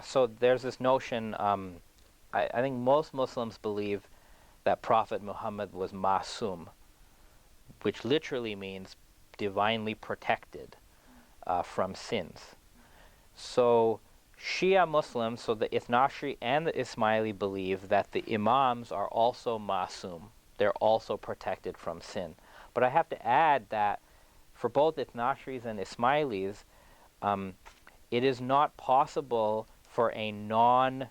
So there's this notion, I think most Muslims believe that Prophet Muhammad was masum, which literally means divinely protected from sins. So Shia Muslims, so the Ithnashri and the Ismaili, believe that the Imams are also masum. They're also protected from sin. But I have to add that for both Ithnashris and Ismailis, it is not possible for a non-masum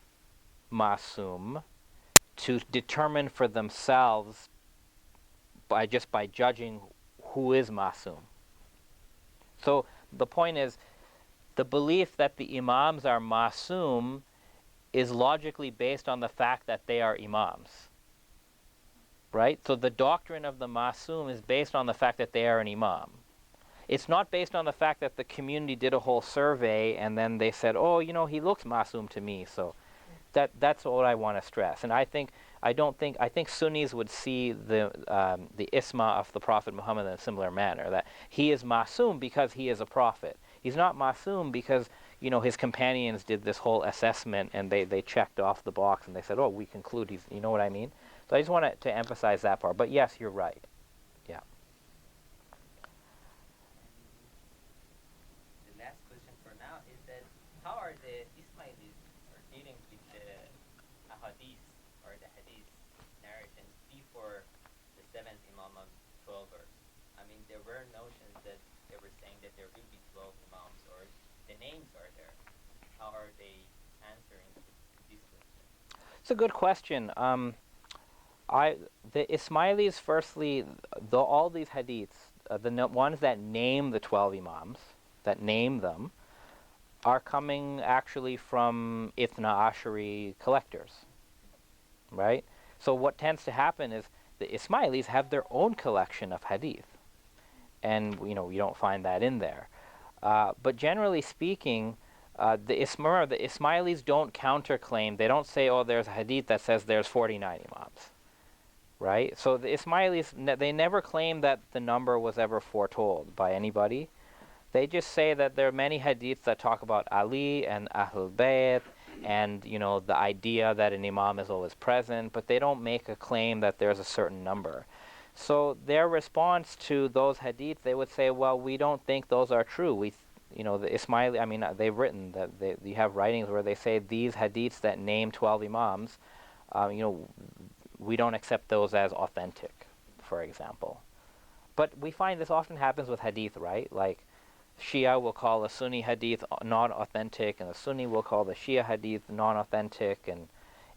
to determine for themselves by judging who is masum. So the point is, the belief that the Imams are masum is logically based on the fact that they are Imams. Right? So the doctrine of the masum is based on the fact that they are an Imam. It's not based on the fact that the community did a whole survey and then they said, oh, he looks masum to me, so that's what I want to stress. And I think Sunnis would see the isma of the Prophet Muhammad in a similar manner, that he is masum because he is a prophet. He's not masum because his companions did this whole assessment and they checked off the box and they said, oh, we conclude he's, you know what I mean? So I just wanted to emphasize that part. But yes, you're right. Yeah. The last question for now is that how are the Ismailis dealing with the ahadith or the hadith narrations before the 7th Imam of 12 verse? I mean, there were notions that they were saying that there will be 12 Imams, or the names are there. How are they answering this question? It's a good question. The Ismailis, firstly, all these hadiths, ones that name the 12 Imams, that name them, are coming actually from Ithna Ashari collectors, right? So what tends to happen is the Ismailis have their own collection of hadith, and you don't find that in there. But generally speaking, the Ismailis don't counterclaim. They don't say, oh, there's a hadith that says there's 49 Imams. Right? So the Ismailis, they never claim that the number was ever foretold by anybody. They just say that there are many hadiths that talk about Ali and Ahlul Bayt and, the idea that an Imam is always present, but they don't make a claim that there's a certain number. So their response to those hadiths, they would say, well, we don't think those are true. The Ismaili, they've written that you have writings where they say these hadiths that name 12 Imams, we don't accept those as authentic, for example. But we find this often happens with hadith, right? Like Shia will call a Sunni hadith non-authentic, and the Sunni will call the Shia hadith non-authentic, and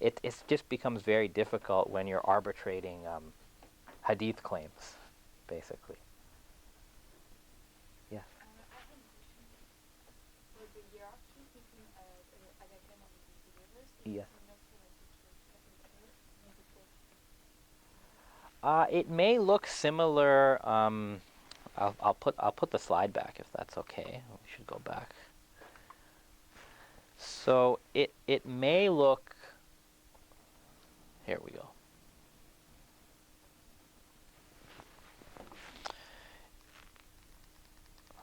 it just becomes very difficult when you're arbitrating hadith claims, basically. Yeah. Yes. It may look similar. I'll put the slide back if that's okay. We should go back. So it may look. Here we go. I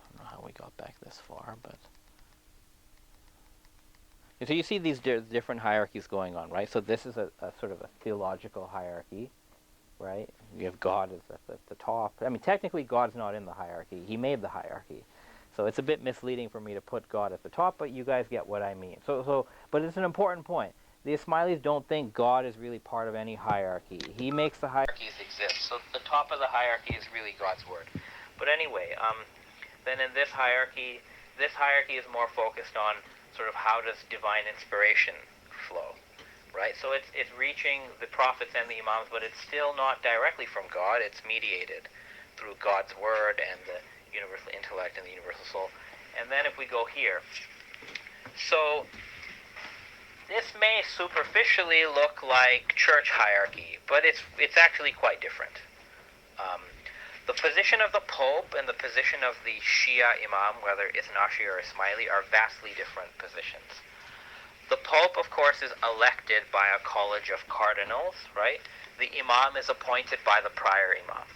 don't know how we got back this far, but. So you see these different hierarchies going on, right? So this is a sort of a theological hierarchy. Right? You have God as at the top. I mean, technically, God's not in the hierarchy. He made the hierarchy. So it's a bit misleading for me to put God at the top, but you guys get what I mean. But it's an important point. The Ismailis don't think God is really part of any hierarchy. He makes the hierarchies exist. So the top of the hierarchy is really God's word. But anyway, then in this hierarchy is more focused on sort of how does divine inspiration flow. Right, so it's reaching the prophets and the Imams, but it's still not directly from God. It's mediated through God's word and the universal intellect and the universal soul. And then if we go here, so this may superficially look like church hierarchy, but it's actually quite different. The position of the Pope and the position of the Shia Imam, whether Ithnashi or Ismaili, are vastly different positions. The Pope, of course, is elected by a college of cardinals, right? The Imam is appointed by the prior Imam.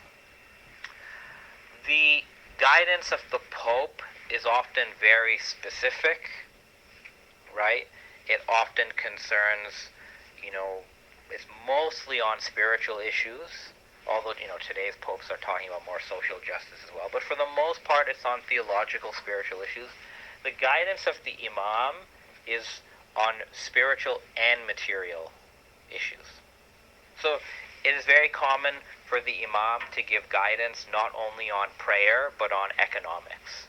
The guidance of the Pope is often very specific, right? It often concerns, it's mostly on spiritual issues, although, today's popes are talking about more social justice as well. But for the most part, it's on theological, spiritual issues. The guidance of the Imam is on spiritual and material issues. So it is very common for the Imam to give guidance not only on prayer, but on economics.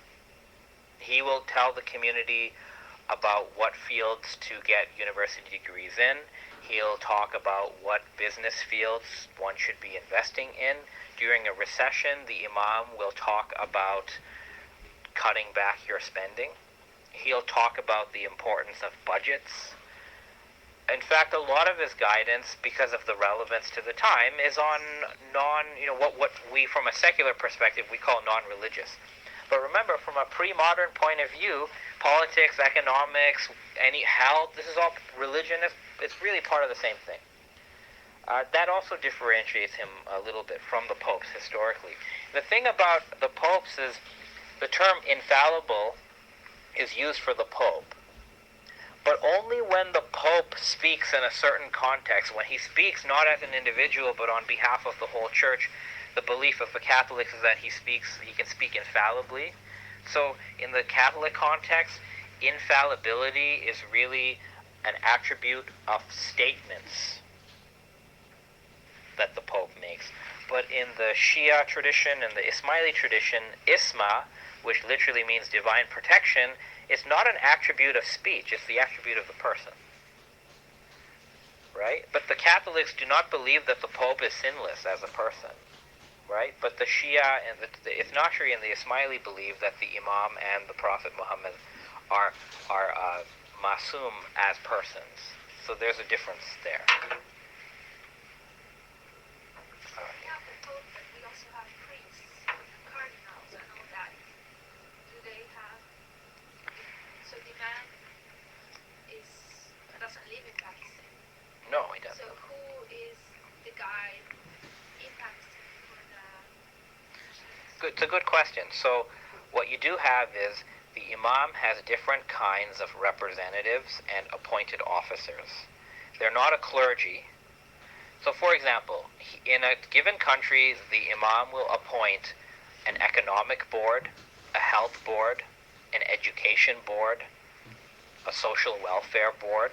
He will tell the community about what fields to get university degrees in. He'll talk about what business fields one should be investing in. During a recession, the Imam will talk about cutting back your spending. He'll talk about the importance of budgets. In fact, a lot of his guidance, because of the relevance to the time, is on what we, from a secular perspective, we call non-religious. But remember, from a pre-modern point of view, politics, economics, any health, this is all religion. It's really part of the same thing. That also differentiates him a little bit from the popes historically. The thing about the popes is the term infallible is used for the pope, but only when the pope speaks in a certain context. When he speaks not as an individual but on behalf of the whole church, the belief of the Catholics is that he can speak infallibly. So in the Catholic context, infallibility is really an attribute of statements that the Pope makes. But in the Shia tradition and the Ismaili tradition, isma, which literally means divine protection, is not an attribute of speech, it's the attribute of the person. Right? But the Catholics do not believe that the Pope is sinless as a person. Right? But the Shia and the Ithnashri and the Ismaili believe that the Imam and the Prophet Muhammad are masum as persons. So there's a difference there. We have the Pope, but we also have priests, cardinals, and all that. Do they have? So the man doesn't live in Pakistan. No, he doesn't. So who is the guy in Pakistan for the? Good, it's a good question. So what you do have is the Imam has different kinds of representatives and appointed officers. They're not a clergy. So for example, in a given country, the Imam will appoint an economic board, a health board, an education board, a social welfare board,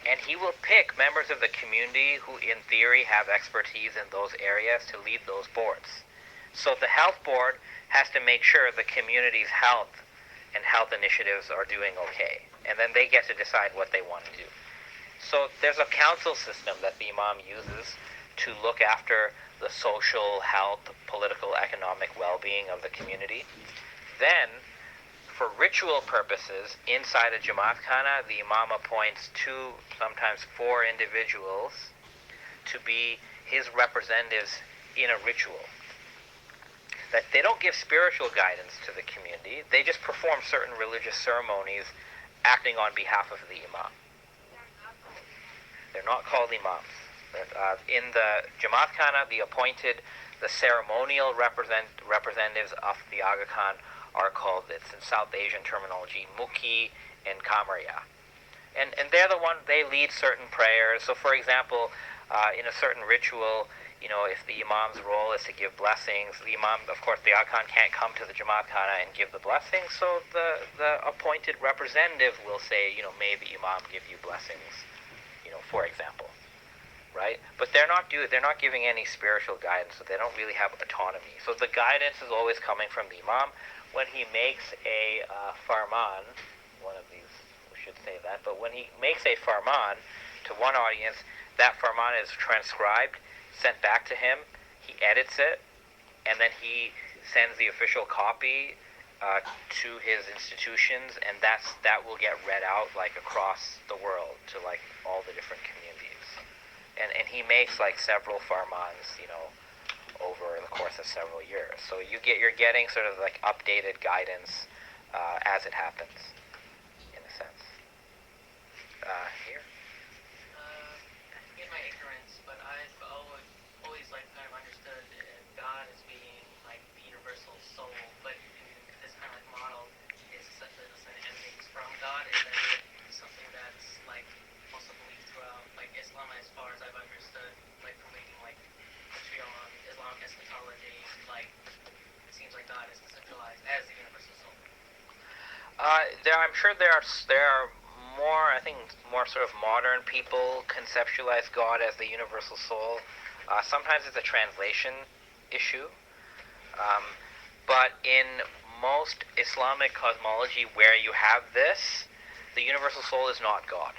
and he will pick members of the community who in theory have expertise in those areas to lead those boards. So the health board has to make sure the community's health and health initiatives are doing okay, and then they get to decide what they want to do. So there's a council system that the Imam uses to look after the social, health, political, economic well-being of the community. Then, for ritual purposes, inside a Jamaat Khana, the Imam appoints 2, sometimes 4 individuals to be his representatives in a ritual. That they don't give spiritual guidance to the community, they just perform certain religious ceremonies acting on behalf of the Imam. They're not called Imams. In the Jamaat Khana, the ceremonial representatives of the Aga Khan are called, it's in South Asian terminology, Mukhi and Kamariya. And they're the one, they lead certain prayers. So for example, in a certain ritual, if the Imam's role is to give blessings, the Imam, of course, the Aga Khan can't come to the Jamaat Khana and give the blessings, so the appointed representative will say, may the Imam give you blessings, for example. Right? But they're not giving any spiritual guidance, so they don't really have autonomy. So the guidance is always coming from the Imam. When he makes a farman, one of these should say that, but when he makes a farman to one audience, that farman is transcribed, sent back to him, he edits it, and then he sends the official copy to his institutions, and that will get read out across the world to all the different communities. And he makes several farmans, over the course of several years. So you're getting sort of updated guidance as it happens, in a sense. Here. In my ignorance, but I've always kind of understood God as being the universal soul, but in this kind of model is essentially the same emanate from God, and then something that's eschatology, like it seems like God is conceptualized as the universal soul. I'm sure there are more, I think, more sort of modern people conceptualize God as the universal soul. Sometimes it's a translation issue. But in most Islamic cosmology where you have this, the universal soul is not God.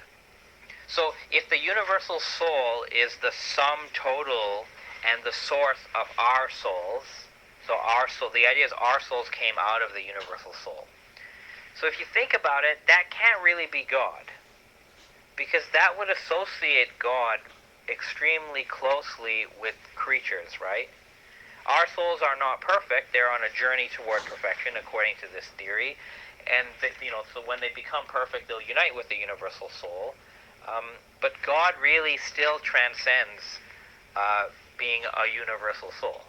So if the universal soul is the sum total and the source of our souls, so our soul, the idea is our souls came out of the universal soul. So if you think about it, that can't really be God, because that would associate God extremely closely with creatures, right? Our souls are not perfect. They're on a journey toward perfection, according to this theory. And, so when they become perfect, they'll unite with the universal soul. But God really still transcends being a universal soul.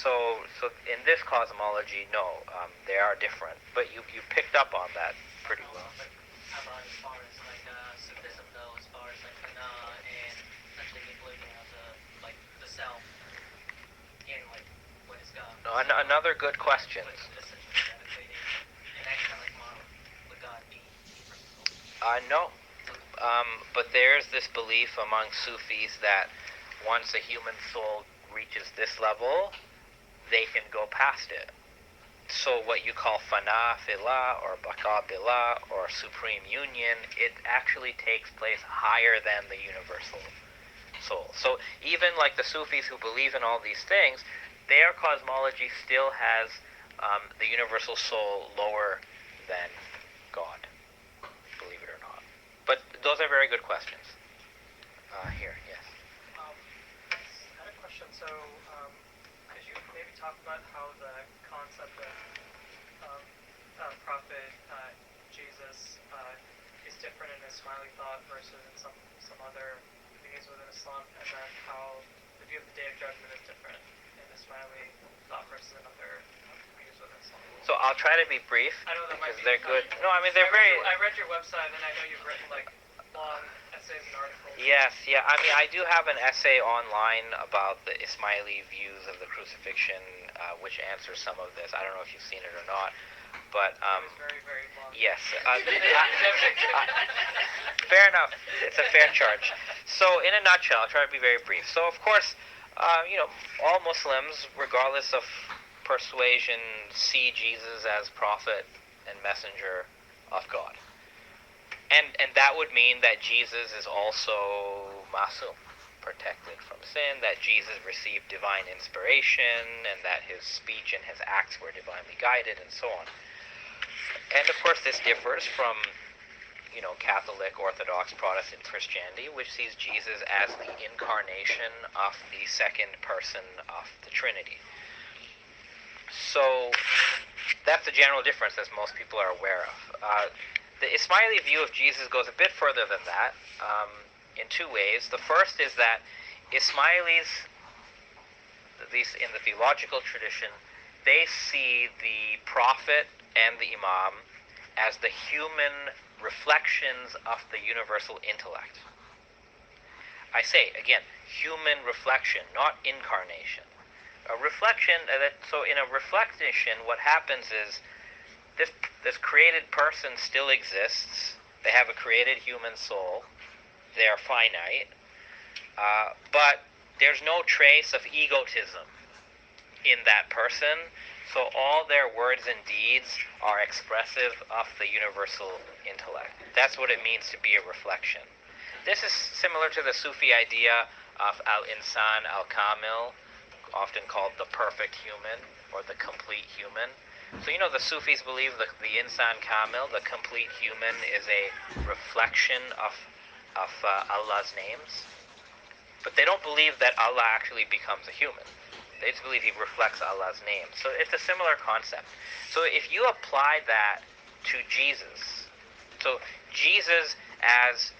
So in this cosmology, no, they are different. But you picked up on that pretty well. But how about as far as like Sufism though, as far as like Fana and essentially believing of the self in like what is God? No, another good question. Like, essentially meditating and that kind of like model would God be universal soul? No. But there's this belief among Sufis that once a human soul reaches this level, they can go past it. So what you call fana fillah or baqa billah or supreme union, it actually takes place higher than the universal soul. So even like the Sufis who believe in all these things, their cosmology still has the universal soul lower than God, believe it or not. But those are very good questions. Here, yes. I had a question. So, could you maybe talk about how the concept of prophet Jesus is different in Ismaili thought versus in some other views within Islam, and then how the view of the Day of Judgment is different in Ismaili thought versus in other views within Islam? So I'll try to be brief I know that might because be they're good. No, I mean they're I read your website, and I know you've written like long essays and articles. Yes, yeah. I mean, I do have an essay online about the Ismaili views of the crucifixion, which answers some of this. I don't know if you've seen it or not, but It was very, very long. yes. Fair enough. It's a fair charge. So, in a nutshell, I'll try to be very brief. So, of course, all Muslims, regardless of persuasion, see Jesus as prophet and messenger of God. And that would mean that Jesus is also masum, protected from sin, that Jesus received divine inspiration, and that his speech and his acts were divinely guided, and so on. And of course this differs from, Catholic, Orthodox, Protestant Christianity, which sees Jesus as the incarnation of the second person of the Trinity. So that's the general difference, as most people are aware of. The Ismaili view of Jesus goes a bit further than that, in two ways. The first is that Ismailis, at least in the theological tradition, they see the prophet and the Imam as the human reflections of the universal intellect. I say, again, human reflection, not incarnation. A reflection, so in a reflection, what happens is this created person still exists. They have a created human soul. They are finite. But there's no trace of egotism in that person. So all their words and deeds are expressive of the universal intellect. That's what it means to be a reflection. This is similar to the Sufi idea of al-insan al-kamil, often called the perfect human or the complete human. So the Sufis believe the insan kamil, the complete human, is a reflection of Allah's names. But they don't believe that Allah actually becomes a human. They just believe he reflects Allah's name. So it's a similar concept. So if you apply that to Jesus, so Jesus as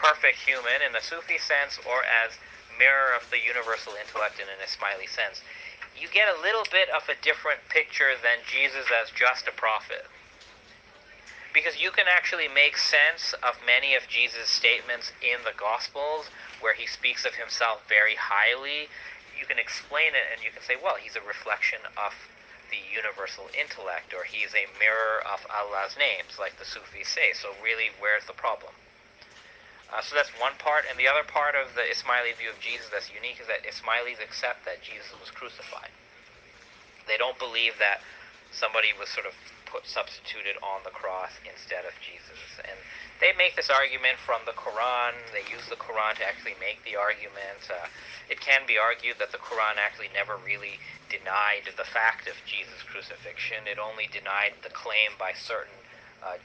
perfect human in the Sufi sense, or as mirror of the universal intellect in an Ismaili sense, you get a little bit of a different picture than Jesus as just a prophet. Because you can actually make sense of many of Jesus' statements in the Gospels, where he speaks of himself very highly. you can explain it and you can say, well, he's a reflection of the universal intellect, or he's a mirror of Allah's names, like the Sufis say. So really, where's the problem? So that's one part, and the other part of the Ismaili view of Jesus that's unique is that Ismailis accept that Jesus was crucified. They don't believe that somebody was sort of substituted on the cross instead of Jesus. And they make this argument from the Quran. They use the Quran to actually make the argument. It can be argued that the Quran actually never really denied the fact of Jesus' crucifixion. It only denied the claim by certain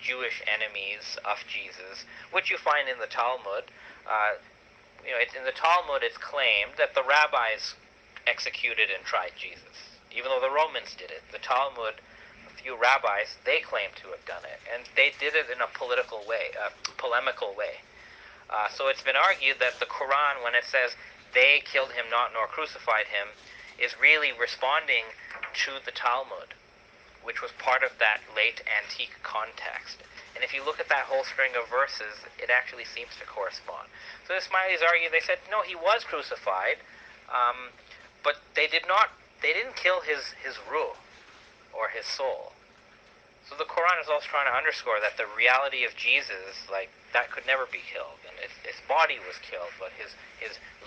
Jewish enemies of Jesus, which you find in the Talmud. In the Talmud it's claimed that the rabbis executed and tried Jesus, even though the Romans did it. The Talmud, a few rabbis, they claim to have done it, and they did it in a polemical way. So it's been argued that the Quran, when it says they killed him not nor crucified him, is really responding to the Talmud, which was part of that late antique context. And if you look at that whole string of verses, it actually seems to correspond. So the Ismailis argued, they said, no, he was crucified, but they didn't kill his ruh, or his soul. So the Quran is also trying to underscore that the reality of Jesus, like, that could never be killed. And his body was killed, but his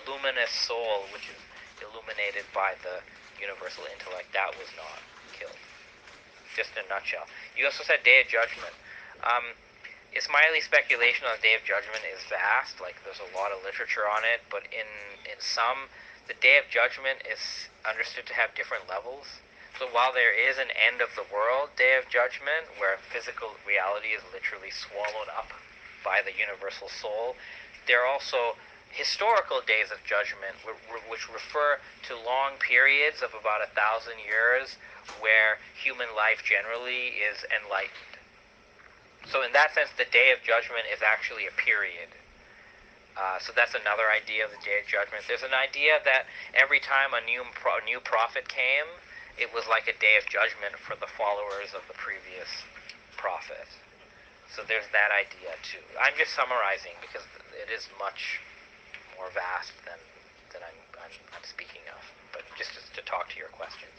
luminous soul, which is illuminated by the universal intellect, that was not killed. Just in a nutshell. You also said Day of Judgment. Ismaili speculation on the Day of Judgment is vast. Like, there's a lot of literature on it, but in some, the Day of Judgment is understood to have different levels. So while there is an end of the world Day of Judgment, where physical reality is literally swallowed up by the universal soul, there are also historical days of judgment, which refer to long periods of about 1,000 years where human life generally is enlightened. So in that sense, the Day of Judgment is actually a period. So that's another idea of the Day of Judgment. There's an idea that every time a new prophet came, it was like a day of judgment for the followers of the previous prophet. So there's that idea too. I'm just summarizing because it is much more vast than I'm speaking of, but just to talk to your questions.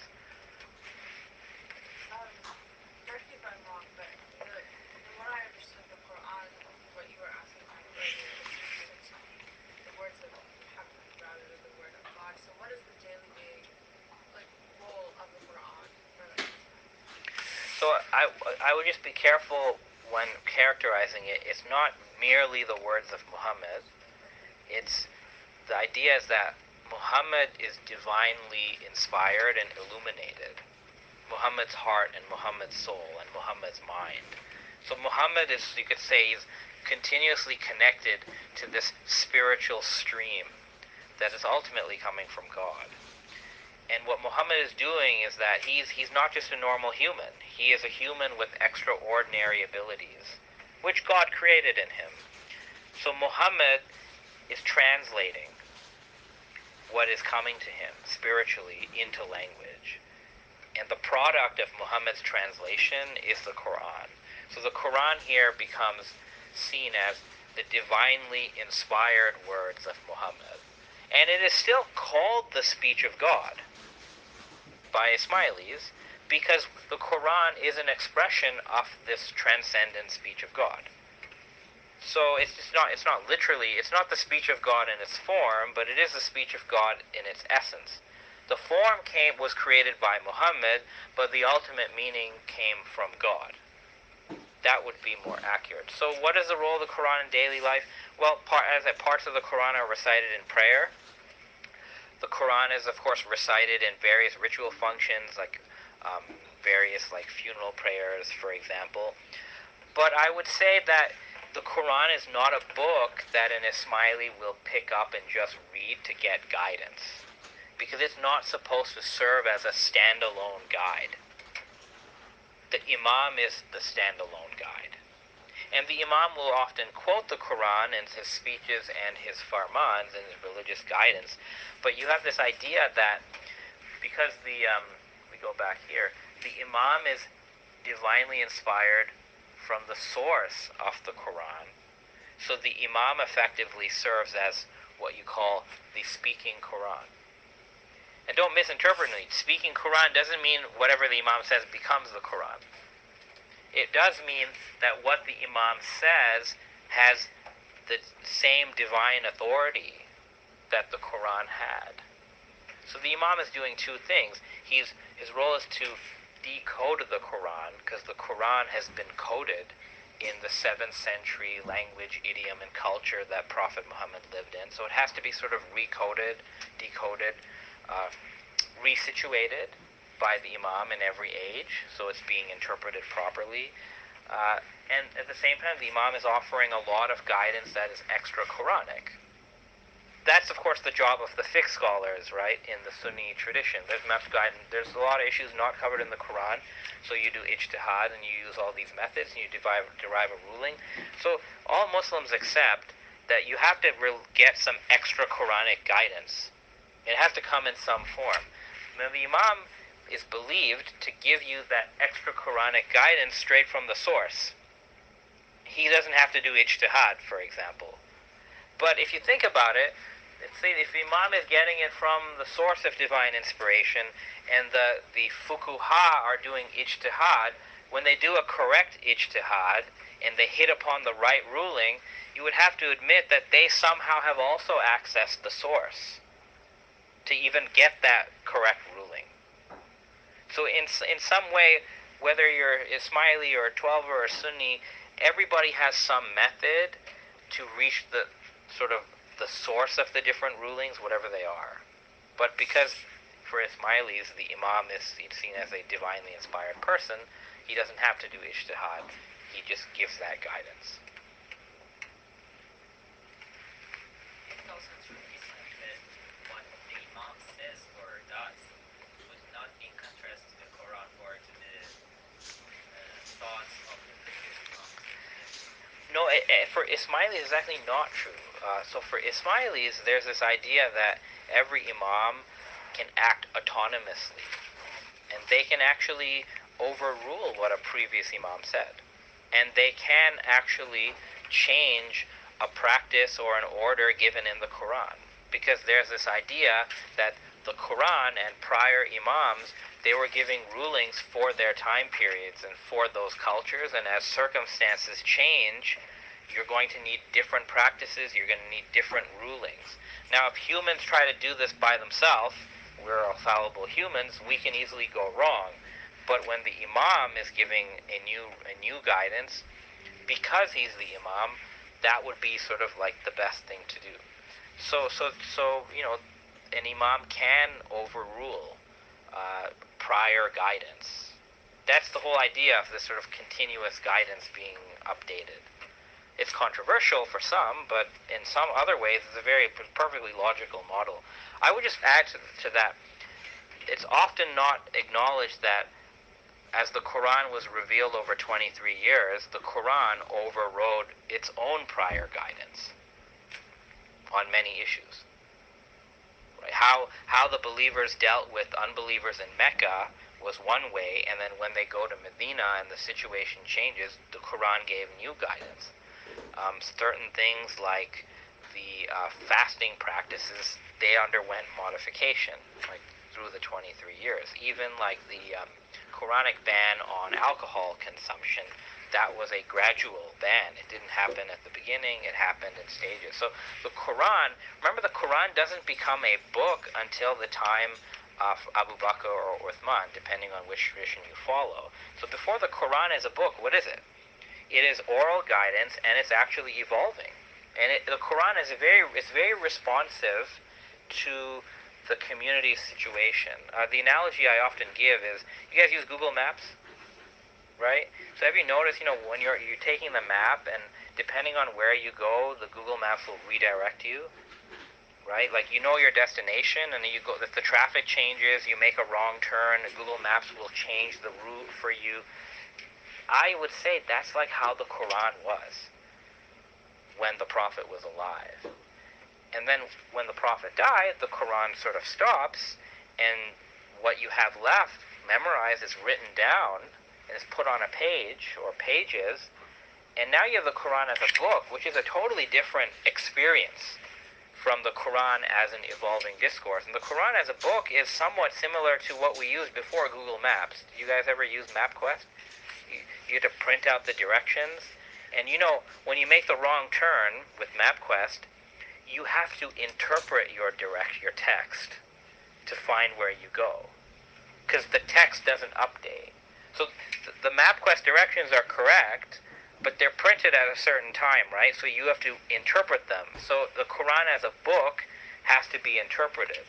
Correct me if I'm wrong, but from what I understood the Quran, what you were asking about earlier, is the words of Muhammad rather than the word of God. So what is the daily role of the Quran for So I would just be careful when characterizing it. It's not merely the words of Muhammad. It's the idea is that Muhammad is divinely inspired and illuminated. Muhammad's heart and Muhammad's soul and Muhammad's mind. So Muhammad is, you could say, he's continuously connected to this spiritual stream that is ultimately coming from God. And what Muhammad is doing is that he's not just a normal human. He is a human with extraordinary abilities, which God created in him. So Muhammad is translating what is coming to him spiritually into language. And the product of Muhammad's translation is the Quran. So the Quran here becomes seen as the divinely inspired words of Muhammad. And it is still called the speech of God by Ismailis because the Quran is an expression of this transcendent speech of God. So it's not literally, it's not the speech of God in its form, but it is the speech of God in its essence. The form was created by Muhammad, but the ultimate meaning came from God. That would be more accurate. So what is the role of the Quran in daily life? Well, parts of the Quran are recited in prayer. The Quran is, of course, recited in various ritual functions, like various funeral prayers, for example. But I would say that the Quran is not a book that an Ismaili will pick up and just read to get guidance, because it's not supposed to serve as a standalone guide. The Imam is the standalone guide. And the Imam will often quote the Quran in his speeches and his farmans and his religious guidance. But you have this idea that because we go back here, the Imam is divinely inspired from the source of the Quran. So the Imam effectively serves as what you call the speaking Quran. And don't misinterpret me. Speaking Quran doesn't mean whatever the Imam says becomes the Quran. It does mean that what the Imam says has the same divine authority that the Quran had. So the Imam is doing two things. His role is to decode the Quran, because the Quran has been coded in the 7th century language, idiom, and culture that Prophet Muhammad lived in. So it has to be sort of recoded, decoded, resituated by the Imam in every age, so it's being interpreted properly. And at the same time, the Imam is offering a lot of guidance that is extra-Quranic. That's, of course, the job of the fiqh scholars, right, in the Sunni tradition. There's much guidance. There's a lot of issues not covered in the Quran, so you do ijtihad and you use all these methods and you derive a ruling. So all Muslims accept that you have to get some extra Quranic guidance. It has to come in some form. Now, the Imam is believed to give you that extra Quranic guidance straight from the source. He doesn't have to do ijtihad, for example. But if you think about it, let's say if the Imam is getting it from the source of divine inspiration and the fuqaha are doing ijtihad, when they do a correct ijtihad and they hit upon the right ruling, you would have to admit that they somehow have also accessed the source to even get that correct ruling. So in some way, whether you're Ismaili or 12 or a Sunni, everybody has some method to reach the sort of the source of the different rulings, whatever they are. But because for Ismailis, the Imam is seen as a divinely inspired person, he doesn't have to do ijtihad. He just gives that guidance. It's also true, Islam, that what the Imam says or does would not be in contrast to the Quran or to the thoughts of the previous Imams. No, for Ismailis, it's actually not true. So for Ismailis, there's this idea that every Imam can act autonomously, and they can actually overrule what a previous Imam said. And they can actually change a practice or an order given in the Quran. Because there's this idea that the Quran and prior Imams, they were giving rulings for their time periods and for those cultures, and as circumstances change, you're going to need different practices, you're going to need different rulings. Now, if humans try to do this by themselves, we're all fallible humans, we can easily go wrong. But when the Imam is giving a new guidance, because he's the Imam, that would be sort of like the best thing to do. So you know, an Imam can overrule prior guidance. That's the whole idea of this sort of continuous guidance being updated. It's controversial for some, but in some other ways, it's a very perfectly logical model. I would just add to that, it's often not acknowledged that as the Quran was revealed over 23 years, the Quran overrode its own prior guidance on many issues. Right? How the believers dealt with unbelievers in Mecca was one way, and then when they go to Medina and the situation changes, the Quran gave new guidance. Certain things like the fasting practices, they underwent modification, like through the 23 years. Even like the Quranic ban on alcohol consumption, that was a gradual ban. It didn't happen at the beginning, it happened in stages. So the Quran, remember, the Quran doesn't become a book until the time of Abu Bakr or Uthman, depending on which tradition you follow. So before the Quran is a book, what is it? It is oral guidance, and it's actually evolving. And the Quran is very responsive to the community situation. The analogy I often give is, you guys use Google Maps, right? So have you noticed, you know, when you're taking the map, and depending on where you go, the Google Maps will redirect you, right? Like, you know your destination, and you go, if the traffic changes, you make a wrong turn, Google Maps will change the route for you. I would say that's like how the Quran was when the Prophet was alive. And then when the Prophet died, the Quran sort of stops, and what you have left memorized is written down and is put on a page or pages, and now you have the Quran as a book, which is a totally different experience from the Quran as an evolving discourse. And the Quran as a book is somewhat similar to what we used before Google Maps. Did you guys ever use MapQuest? You had to print out the directions. And you know, when you make the wrong turn with MapQuest, you have to interpret your text to find where you go, because the text doesn't update. So the MapQuest directions are correct, but they're printed at a certain time, right? So you have to interpret them. So the Quran as a book has to be interpreted,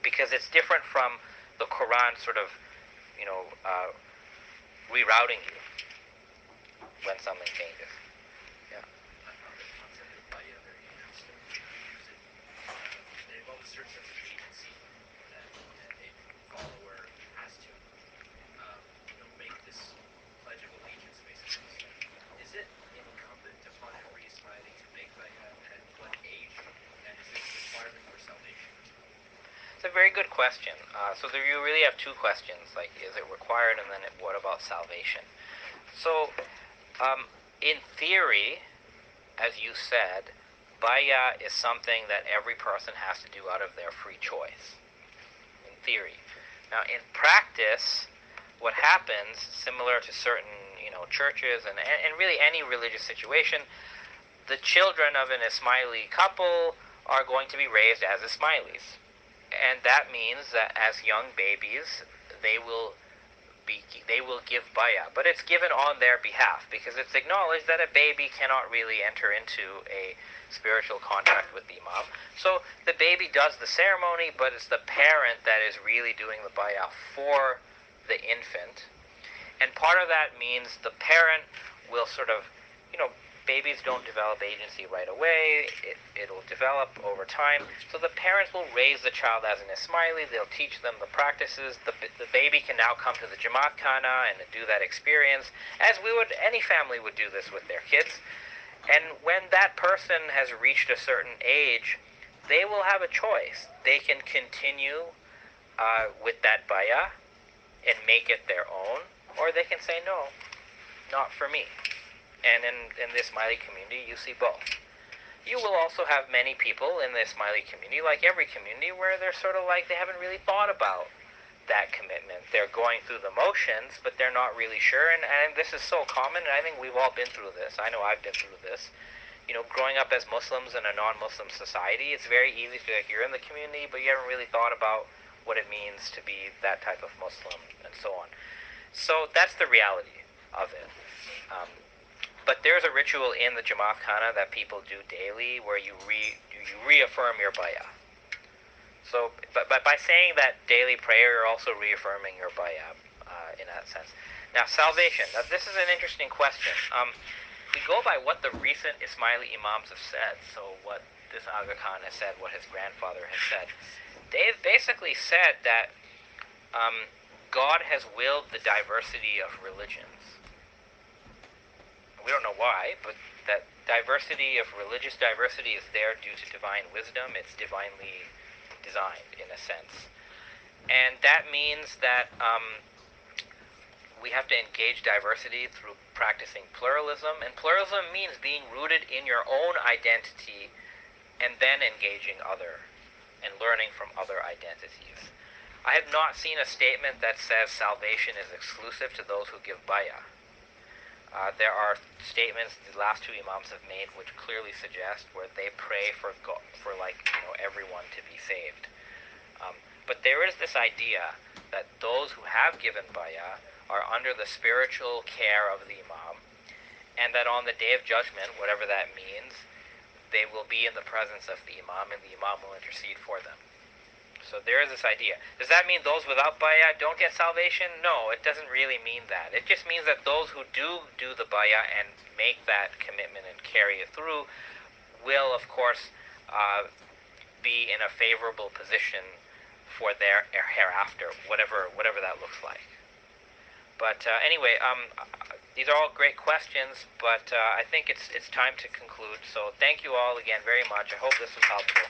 because it's different from the Quran sort of, rerouting you when something changes. Yeah. I found the concept of Baya very interesting. They involve a certain sense of agency that a follower has to, make this pledge of allegiance, basically. Is it incumbent upon every Ismaili to make Baya, at what age, and is it a requirement for salvation? It's a very good question. So there you really have two questions, like is it required, and then what about salvation? So in theory, as you said, baya is something that every person has to do out of their free choice, in theory. Now in practice, what happens, similar to certain churches and really any religious situation, the children of an Ismaili couple are going to be raised as Ismailis. And that means that as young babies, they will give bayah, but it's given on their behalf, because it's acknowledged that a baby cannot really enter into a spiritual contract with the Imam. So the baby does the ceremony, but it's the parent that is really doing the bayah for the infant. And part of that means the parent will sort of, babies don't develop agency right away. It'll develop over time. So the parents will raise the child as an Ismaili. They'll teach them the practices. The baby can now come to the Jamaat Khana and do that experience, as any family would do this with their kids. And when that person has reached a certain age, they will have a choice. They can continue with that bayah and make it their own, or they can say, no, not for me. And in the Ismaili community, you see both. You will also have many people in the Ismaili community, like every community, where they're sort of like they haven't really thought about that commitment. They're going through the motions, but they're not really sure. And this is so common, and I think we've all been through this. I know I've been through this. Growing up as Muslims in a non-Muslim society, it's very easy to feel like you're in the community, but you haven't really thought about what it means to be that type of Muslim, and so on. So that's the reality of it. But there's a ritual in the Jamaat Khana that people do daily where you reaffirm your bayah. So, but by saying that daily prayer, you're also reaffirming your bayah in that sense. Now, salvation. Now, this is an interesting question. We go by what the recent Ismaili Imams have said. So what this Aga Khan has said, what his grandfather has said. They've basically said that God has willed the diversity of religions. We don't know why, but that diversity of religious diversity is there due to divine wisdom. It's divinely designed, in a sense. And that means that we have to engage diversity through practicing pluralism. And pluralism means being rooted in your own identity and then engaging other and learning from other identities. I have not seen a statement that says salvation is exclusive to those who give bayah. There are statements the last two Imams have made which clearly suggest where they pray for everyone to be saved. But there is this idea that those who have given bayah are under the spiritual care of the Imam, and that on the Day of Judgment, whatever that means, they will be in the presence of the Imam, and the Imam will intercede for them. So there is this idea. Does that mean those without bayah don't get salvation? No, it doesn't really mean that. It just means that those who do the bayah and make that commitment and carry it through will, of course, be in a favorable position for their hereafter, whatever that looks like. But anyway, these are all great questions, but I think it's time to conclude. So thank you all again very much. I hope this was helpful.